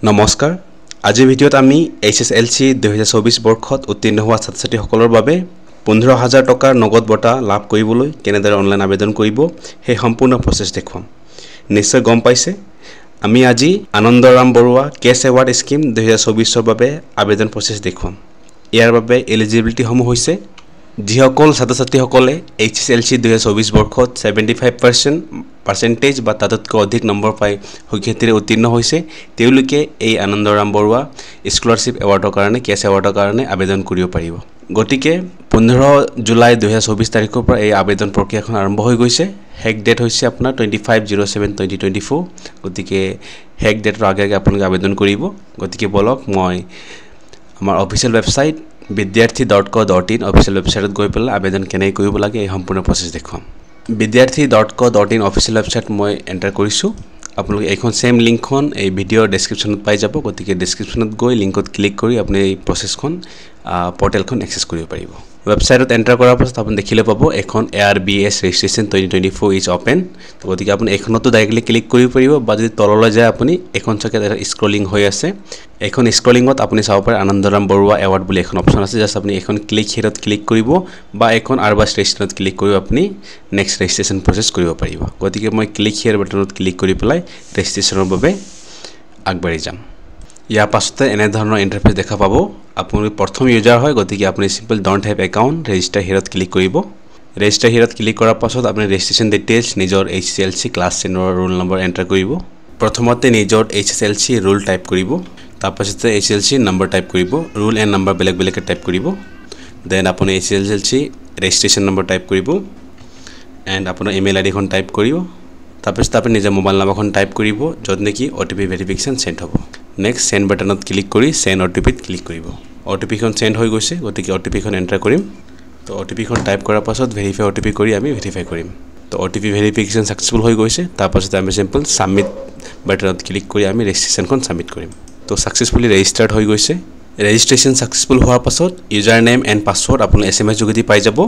নমস্কাৰ আজিৰ ভিডিঅ'ত আমি HSLC 2024 বৰ্ষত উত্তীৰ্ণ হোৱা ছাত্ৰ-ছাত্ৰীসকলৰ বাবে 15000 টকাৰ নগদ বঁটা লাভ কৰিবলৈ কেনেদৰে অনলাইন আবেদন কৰিব সেই সম্পূৰ্ণ প্ৰচেছ দেখুৱাম নিশ্চয় গম পাইছে আমি আজি Anandaram Baruah cash award scheme 2024 ৰ বাবে আবেদন প্ৰচেছ দেখুৱাম ইয়াৰ বাবে এলিজিবিলিটি সমূহ হৈছে যিসকল ছাত্ৰ-ছাত্ৰীসকলে HSLC 2024 বৰ্ষত 75% বা তাতকৈ অধিক নম্বৰ পাই শিক্ষাৰ্থীৰে উত্তীৰ্ণ হৈছে তেওঁলোকে এই আনন্দৰাম বৰুৱা স্কলাৰশ্বিপ এৱাৰ্ডৰ কাৰণে কেছ এৱাৰ্ডৰ কাৰণে আবেদন কৰিব পাৰিব গতিকে 15 জুলাই 2024 তাৰিখৰ পৰা এই আবেদন প্ৰক্ৰিয়াখন আৰম্ভ হৈ গৈছে হেক ডেট হৈছে আপোনাৰ 25/07/2024 গতিকে হেক ডেটৰ আগে আপোনালোকে আবেদন কৰিব গতিকে বলক মই আমাৰ অফিচিয়েল ৱেবছাইট vidyarthi.co.in অফিচিয়েল ৱেবছাইটত গৈ পেলাই আবেদন কেনেকৈ কৰিব লাগে এই সম্পূৰ্ণ প্ৰচেছ দেখুৱাম vidyarthi.co.in অফিচিয়েল ৱেবছাইট মই এন্টাৰ কৰিছো আপোনালোকে এইখন সেম লিংকখন এই ভিডিঅ'ৰ ডেসক্ৰিপচনত পাই যাব গতিকে ডেসক্ৰিপচনত গৈ লিংকত ক্লিক কৰি আপুনি এই প্ৰচেছখন পৰ্টেলখন এক্সেছ কৰিব পাৰিব ৱেবছাইটত এন্টাৰ কৰাৰ পাছত আপুনি দেখিলে পাব এখন ARBS ৰেজিষ্ট্ৰেচন 2024 ইজ ওপেন গতিকে আপুনি এইখনতো ডাইৰেক্টলি ক্লিক কৰিব পাৰিব বা যদি তললৈ যায় আপুনি এখন চাকে স্ক্ৰলিং হৈ আছে এখন স্ক্ৰলিংত আপুনি চাব পাৰে আনন্দৰাম বৰুৱা এৱাৰ্ড বুলি এখন অপচন আছে জাস্ট আপুনি এখন ক্লিক হিৰত ক্লিক কৰিব বা এখন আৰবাস ৰেজিষ্ট্ৰেচনত ক্লিক কৰি আপুনি নেক্সট ৰেজিষ্ট্ৰেচন প্ৰচেছ কৰিব পাৰিব গতিকে মই ক্লিক হিয়াৰ বাটনত ক্লিক কৰি পেলাই ৰেজিষ্ট্ৰেচনৰ বাবে আগবাঢ়ি যাম ইয়াৰ পাছতে এনে ধৰণৰ ইন্টাৰফেস দেখা পাব আপুনি প্ৰথম ইউজাৰ হয় গতিকে আপুনি simple don't have account register হিৰত ক্লিক কৰিব ৰেজিষ্টাৰ হিৰত ক্লিক কৰাৰ পাছত আপুনি ৰেজিষ্ট্ৰেচন ডিটেইলছ নিজৰ HSLC ক্লাছ 10 ৰ ৰোল নম্বৰ এন্টাৰ কৰিব প্ৰথমতে নিজৰ HSLC ৰোল টাইপ কৰিব তাৰপাছতে HSLC নম্বৰ টাইপ কৰিব ৰোল এণ্ড নম্বৰ বেলেগ বেলেগ টাইপ কৰিব দেন আপুনি HSLC ৰেজিষ্ট্ৰেচন নম্বৰ টাইপ কৰিব এণ্ড আপোনাৰ ইমেইল আইডি খন টাইপ কৰিব তাৰপাছত আপুনি নিজৰ মোবাইল নম্বৰখন টাইপ কৰিব যত নেকি OTP ভেৰিফিকেশন সেন্ড হ'ব নেক্সট সেন্ড বাটনত ক্লিক কৰি সেন্ড OTP ত ক্লিক কৰিব OTP খন সেন্ড হৈ গৈছে গতিকে OTP খন এন্টাৰ কৰিম তো OTP খন টাইপ কৰাৰ পাছত ভেৰিফাই OTP কৰি আমি ভেৰিফাই কৰিম তো OTP ভেৰিফিকেশন সাকসেসফুল হৈ গৈছে তাৰপাছত আমি সিম্পল সাবমিট বাটনত ক্লিক কৰি আমি ৰেজিষ্ট্ৰেচনখন সাবমিট কৰিম তো সাকসেসফুলি ৰেজিষ্টাৰ্ড হৈ গৈছে ৰেজিষ্ট্ৰেচন সাকসেসফুল হোৱাৰ পাছত ইউজাৰ নেম এণ্ড পাছৱৰ্ড আপুনি SMS যোগেদি পাই যাব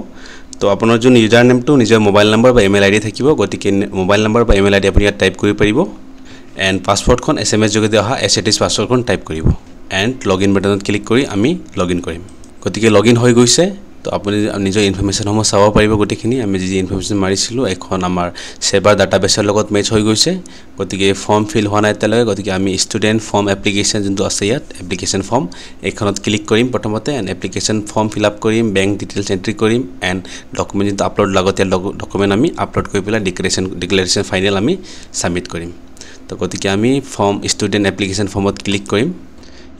তো আপোনাৰ যোন ইউজাৰ নেমটো নিজৰ মোবাইল নম্বৰ বা ইমেইল আইডি থাকিব গতিকে মোবাইল নম্বৰ বা ইমেইল আইডি আপুনি ইয়াত টাইপ কৰিব পাৰিব এণ্ড পাছৱৰ্ডখন SMS যোগেদি অহা এছএটিএছ পাছৱৰ্ডখন টাইপ কৰিব এণ্ড লগইন বাটনত ক্লিক কৰি আমি লগইন কৰিম গতিকে লগইন হৈ গৈছে তো আপুনি নিজৰ ইনফৰমেশন সমূহ চাব পাৰিব গতিখিনি আমি যি ইনফৰমেশন মাৰিছিলো এখন আমাৰ সেভাৰ ডাটাবেছৰ লগত মেচ হৈ গৈছে গতিকে ফৰ্ম ফিল হোৱা নাই তেলকে গতিকে আমি ষ্টুডেন্ট ফৰ্ম এপ্লিকেশন যোনটো আছে ইয়াত এপ্লিকেশন ফৰ্ম এইখনত ক্লিক কৰিম প্ৰথমতে and application form fill up কৰিম বেংক ডিটেইলছ এন্ট্ৰি কৰিম এণ্ড ডকুমেন্ট যোনটো আপলোড লাগতিয়াল ডকুমেন্ট আমি আপলোড কৰি পেলাই ডিক্লেৰেশ্যন ফাইনেল আমি সাবমিট কৰিম তো গতিকে আমি ফৰ্ম ষ্টুডেন্ট এপ্লিকেশন ফৰ্মত ক্লিক কৰিম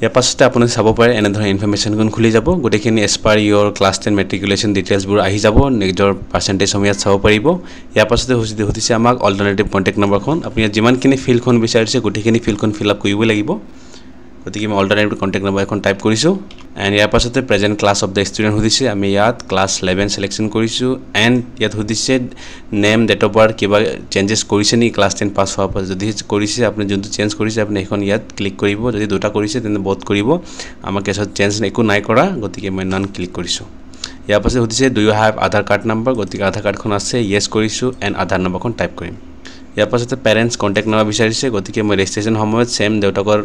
ইয়াৰ পাছতে আপুনি চাব পাৰে এনে ধৰণৰ ইনফৰমেশন কোন খুলি যাব গটেখিনি as per your class 10 matriculation details বোৰ আহি যাব নিজৰ পাৰ্সেন্টেজ সমিয়াত চাব পাৰিব ইয়াৰ পাছতে হৈছে আমাক অল্টাৰনেটিভ কন্টাক্ট নম্বৰখন আপুনি যিমানখিনি ফিল্ডখন বিচাৰিছে গটেখিনি ফিল্ডখন ফিল আপ কৰিব লাগিব গতিকে মই অল্টাৰনেটিভ কন্টাক্ট নম্বৰ এখন টাইপ কৰিছো এণ্ড ইয়াৰ পাছতে present class of the student হৈছে আমি ইয়াত ক্লাছ 11 সিলেকশন কৰিছো এণ্ড ইয়াত হৈছে নেম ডেট অফ বাৰ্থ কিবা চেঞ্জেছ কৰিছে নি ক্লাছ 10 পাছ হোৱাৰ পাছত যদি কৰিছে আপুনি যোনটো চেঞ্জ কৰিছে আপুনি এখন ইয়াত ক্লিক কৰিব যদি দুটা কৰিছে তেনে বহুত কৰিব আমাৰ কেছত চেঞ্জ একো নাই কৰা গতিকে মই নন ক্লিক কৰিছো ইয়াৰ পাছতে হৈছে do you have Aadhaar card number গতিকে আধাৰ কাৰ্ডখন আছে ইয়েস কৰিছো এণ্ড আধাৰ নম্বৰখন টাইপ কৰিম ইয়াৰ পাছতে পেৰেন্টছ কন্টাক্ট নম্বৰ বিচাৰিছে গতিকে মই ৰেজিষ্ট্ৰেচন সময়ত সেম দেউতাকৰ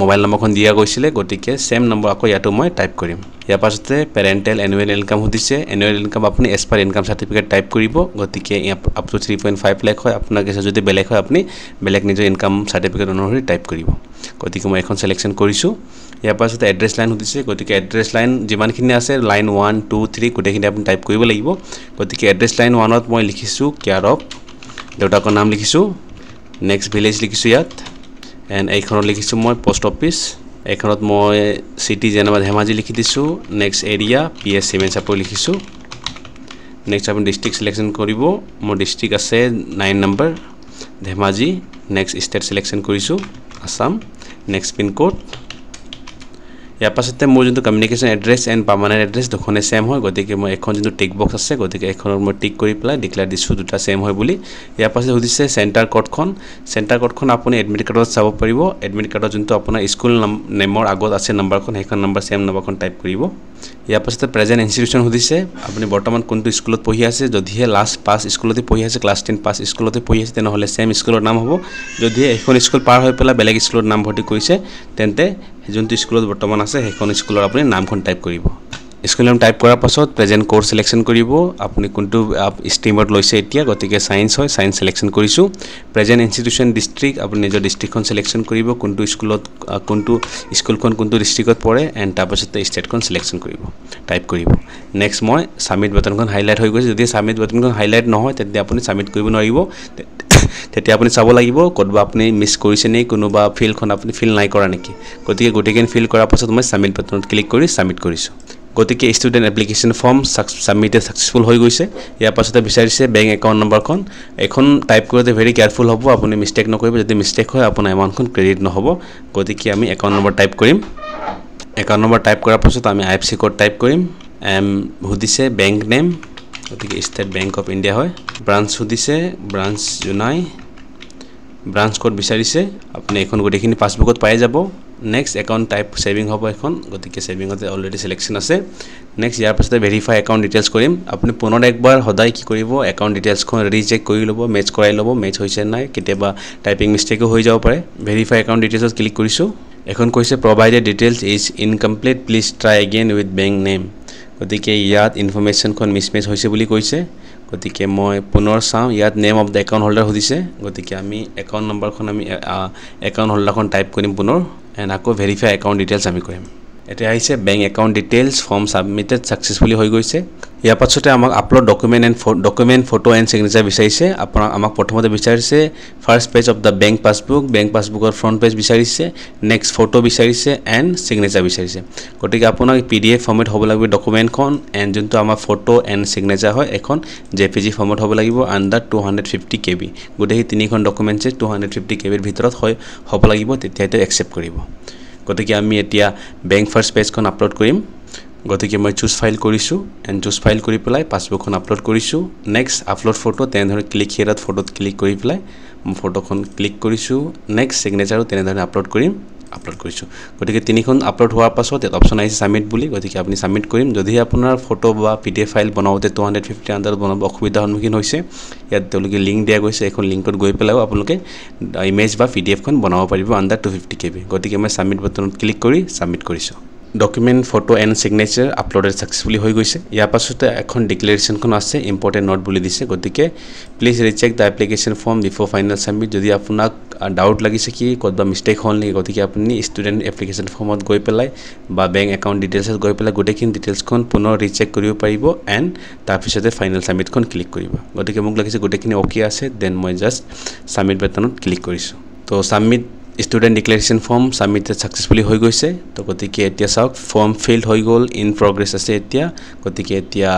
মোবাইল নম্বৰখন দিয়া গৈছিলে গতিকে সেম নম্বৰ আকৌ ইয়াতো মই টাইপ কৰিম ইয়াৰ পাছতে পেৰেন্টেল এনুৱেল ইনকাম হৈছে এনুৱেল ইনকাম আপুনি as per income certificate type কৰিব গতিকে আপ টু 3.5 লাখ হয় আপোনাৰ কেছ যদি বেলেগ হয় আপুনি বেলেগ নিজৰ ইনকাম সাৰ্টিফিকেট অনুসৰি টাইপ কৰিব গতিকে মই এখন সিলেকশন কৰিছো ইয়াৰ পাছতে এড্ৰেছ লাইন হৈছে গতিকে এড্ৰেছ লাইন যিমানখিনি আছে লাইন 1 2 3 গোটেইখিনি আপুনি টাইপ কৰিব লাগিব গতিকে এড্ৰেছ লাইন 1ত মই লিখিছো কেয়াৰ অফ দেউতাকৰ নাম লিখিছো নেক্সট ভিলেজ লিখিছো ইয়াত এণ্ড এইখনত লিখিছো মই পোষ্ট অফিচ এইখনত মই সিটি যেনেবা ধেমাজি লিখি দিছো নেক্সট এৰিয়া PS সিমেন্সাপুৰ লিখিছো নেক্সট আপুনি ডিস্ট্ৰিক্ট সিলেকশন কৰিব মোৰ ডিস্ট্ৰিক্ট আছে 9 number Dhemaji next state selection কৰিছো আসাম নেক্সট পিন কোড ইয়াৰ পাছতে মোৰ যোনটো communication address and permanent address দুখনে সেম হয় গতিকে মই এখন যোনটো টিক বক্স আছে গতিকে এখনৰ মই টিক কৰি পেলাই ডিক্লেয়াৰ দিছো দুটা সেম হয় বুলি ইয়াৰ পাছতে হৈছে চেণ্টাৰ কোডখন আপুনি এডমিট কাৰ্ডত চাব পাৰিব এডমিট কাৰ্ডত যোনটো আপোনাৰ স্কুল নেমৰ আগত আছে নম্বৰখন সেইখন নম্বৰ সেম নম্বৰখন টাইপ কৰিব ইয়াৰ পাছতে প্ৰেজেন্ট ইনষ্টিটিউচন সুধিছে আপুনি বৰ্তমান কোনটো স্কুলত পঢ়ি আছে যদিহে লাষ্ট পাছ স্কুলতে পঢ়ি আছে ক্লাছ 10 পাছ স্কুলতে পঢ়ি আছে তেনেহ'লে সেম স্কুলৰ নাম হ'ব যদিহে এখন স্কুল পাৰ হৈ পেলাই বেলেগ স্কুলত নাম ভৰ্তি কৰিছে তেন্তে যোনটো স্কুলত বৰ্তমান আছে সেইখন স্কুলৰ আপুনি নামখন টাইপ কৰিব স্কুল নাম টাইপ কৰাৰ পাছত প্ৰেজেন্ট কোৰ্স সিলেকশন কৰিব আপুনি কোনটো ষ্ট্ৰীমত লৈছে এতিয়া গতিকে সায়েন্স হয় সায়েন্স সিলেকশন কৰিছো প্ৰেজেন্ট ইনষ্টিটিউচন ডিস্ট্ৰিক্ট আপুনি নিজৰ ডিস্ট্ৰিক্টখন সিলেকশন কৰিব কোনটো স্কুলত কোনটো স্কুলখন কোনটো ডিস্ট্ৰিক্টত পৰে এন্ড তাৰপাছতে ষ্টেটখন সিলেকশন কৰিব টাইপ কৰিব নেক্সট মই সাবমিট বাটনখন হাইলাইট হৈ গৈছে যদি সাবমিট বাটনখন হাইলাইট নহয় তেতিয়া আপুনি সাবমিট কৰিব নোৱাৰিব তেতিয়া আপুনি চাব লাগিব কতবা আপুনি মিস কৰিছে নে কোনোবা ফিলখন আপুনি ফিল নাই কৰা নেকি গতিকে গোটেইখন ফিল কৰাৰ পাছত মই সাবমিট বাটনত ক্লিক কৰি সাবমিট কৰিছো গতিকে student application form submitted successful হৈ গৈছে ইয়াৰ পাছতে বিচাৰিছে বেংক একাউন্ট নম্বৰখন এখন টাইপ কৰোতে ভেৰি কেয়াৰফুল হ'ব আপুনি মিস্টেক নকৰিব যদি মিস্টেক হয় আপোনাৰ এমাউন্টখন ক্ৰেডিট নহব গতিকে আমি একাউন্ট নম্বৰ টাইপ কৰিম একাউন্ট নম্বৰ টাইপ কৰাৰ পাছত আমি আইএফএসচি কোড টাইপ কৰিম সুধিছে বেংক নেম গতিকে ষ্টেট বেংক অফ ইণ্ডিয়া হয় ব্ৰাঞ্চ সুধিছে ব্ৰাঞ্চ জুনাই ব্ৰাঞ্চ কোড বিচাৰিছে আপুনি এখন গোটেইখিনি পাসবুকত পাই যাব নেক্সট একাউন্ট টাইপ সেভিং হ'ব এখন গতিকে সেভিংতে অলৰেডি সিলেকশন আছে নেক্সট ইয়াৰ পাছতে ভেৰিফাই একাউন্ট ডিটেইলছ কৰিম আপুনি পুনৰ একবাৰ হদাই কি কৰিব একাউন্ট ডিটেইলছখন ৰিচেক কৰি ল'ব মেচ কৰাই ল'ব মেচ হৈছে নাই কেতিয়াবা টাইপিং মিস্টেকো হৈ যাব পাৰে ভেৰিফাই একাউন্ট ডিটেইলছত ক্লিক কৰিছো এখন কৈছে provided details is incomplete please try again with bank name গতিকে ইয়াত ইনফৰমেশনখন মিসমেচ হৈছে বুলি কৈছে গতিকে মই পুনৰ চাওঁ ইয়াত name of the account holder সুধিছে গতিকে আমি একাউন্ট নম্বৰখন আমি একাউন্ট হোল্ডাৰখন টাইপ কৰিম পুনৰ এন্ড আকৌ ভেৰিফাই একাউন্ট ডিটেইলছ আমি কৰিম এতিয়া আহিছে bank account details form submitted successfully হৈ গৈছে ইয়াৰ পাছতে আমাক upload document photo and signature বিচাৰিছে আমাক প্ৰথমতে বিচাৰিছে first page of the bank পাসবুকৰ ফ্ৰন্ট পেজ বিচাৰিছে নেক্সট ফটো বিচাৰিছে এন্ড সিগনেচাৰ বিচাৰিছে গতিকে আপোনাক পিডিএফ ফৰ্মেট হ'ব লাগিব ডকুমেন্টখন এন্ড যোনটো আমাৰ ফটো এন্ড সিগনেচাৰ হয় এখন জেপিজি ফৰ্মেট হ'ব লাগিব আন্ডাৰ 250 KB গোটেই তিনিখন ডকুমেন্টছে 250 KB ৰ ভিতৰত হ'ব লাগিব তেতিয়াতে একচেপ্ট কৰিব গতিকে আমি এতিয়া বেংক ফাৰ্স্ট পেজখন আপলোড কৰিম গতিকে মই চুজ ফাইল কৰিছো এন্ড চুজ ফাইল কৰি পেলাই পাসবুকখন আপলোড কৰিছো নেক্সট আপলোড ফটো তেনেধৰণে ক্লিক হিয়াৰত ফটোত ক্লিক কৰি পেলাই ফটোখন ক্লিক কৰিছো নেক্সট সিগনেচাৰো তেনেধৰণে আপলোড কৰিছো গতিকে তিনিখন আপলোড হোৱাৰ পাছত এটা অপচন আহিছে সাবমিট বুলি গতিকে আপুনি সাবমিট কৰিম যদি আপোনাৰ ফটো বা পিডিএফ ফাইল বনাওতে 250 আন্ডাৰত বনাব অসুবিধা সন্মুখীন হৈছে ইয়াত তেওঁলোকে লিংক দিয়া গৈছে এখন লিংকত গৈ পেলাও আপোনালোকে ইমেজ বা পিডিএফখন বনাব পাৰিব আন্ডাৰ 250 KB গতিকে মই সাবমিট বাটনত ক্লিক কৰি সাবমিট কৰিছো document photo and signature uploaded successfully হৈ গৈছে ইয়াৰ পাছতে এখন ডিক্লেৰেশ্যনখন আছে ইম্পৰ্টেন্ট নোট বুলি দিছে গতিকে please recheck the application form before final submit যদি আপোনাক ডাউট লাগিছে কি কতবা মিস্টেক হ'ল নেকি গতিকে আপুনি ষ্টুডেন্ট এপ্লিকেশন ফৰ্মত গৈ পেলাই বা বেংক একাউন্ট ডিটেইলছত গৈ পেলাই গোটেইখিনি ডিটেইলছখন পুনৰ ৰিচেক কৰিব পাৰিব এন্ড তাৰপিছতে ফাইনাল সাবমিটখন ক্লিক কৰিব গতিকে মোক লাগিছে গোটেইখিনি ওকে আছে দেন মই জাস্ট সাবমিট বাটনত ক্লিক কৰিছো তো submit student declaration form submitted successfully হৈ গৈছে তো গতিকে এতিয়া চাওক ফৰ্ম ফিল্ড হৈ গ'ল ইন প্ৰগ্ৰেছ আছে এতিয়া গতিকে এতিয়া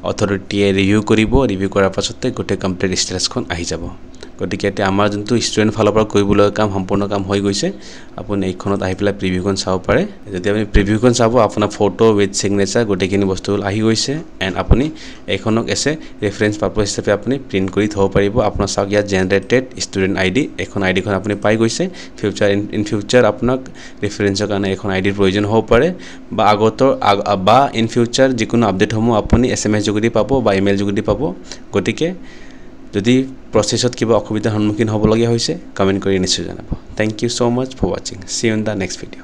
অথৰিটিয়ে ৰিভিউ কৰাৰ পাছতে গোটেই কমপ্লিট ষ্টেটাছখন আহি যাব গতিকে এতিয়া আমাৰ যোনটো ষ্টুডেন্ট ফালৰ পৰা কৰিবলৈ কাম সম্পূৰ্ণ কাম হৈ গৈছে আপুনি এইখনত আহি পেলাই প্ৰিভিউখন চাব পাৰে যদি আপুনি প্ৰিভিউখন চাব আপোনাৰ ফটো উইথ সিগনেচাৰ গোটেইখিনি বস্তু আহি গৈছে এন্ড আপুনি এইখনক এছে ৰেফাৰেন্স পাৰপাস হিচাপে আপুনি প্ৰিন্ট কৰি থব পাৰিব আপোনাৰ চাওক ইয়াত জেনাৰেটেড ষ্টুডেন্ট আইডি এখন আইডিখন আপুনি পাই গৈছে ইন ফিউচাৰ আপোনাক ৰেফাৰেন্সৰ কাৰণে এখন আইডিৰ প্ৰয়োজন হ'ব পাৰে বা আগতৰ বা ইন ফিউচাৰ যিকোনো আপডেটসমূহ আপুনি SMS যোগেদি পাব বা ইমেইল যোগেদি পাব গতিকে যদি প্ৰসেছত কিবা অসুবিধাৰ সন্মুখীন হ'ব লগা হৈছে কমেন্ট কৰি নিশ্চয় জনাব thank you so much for watching see you in the next video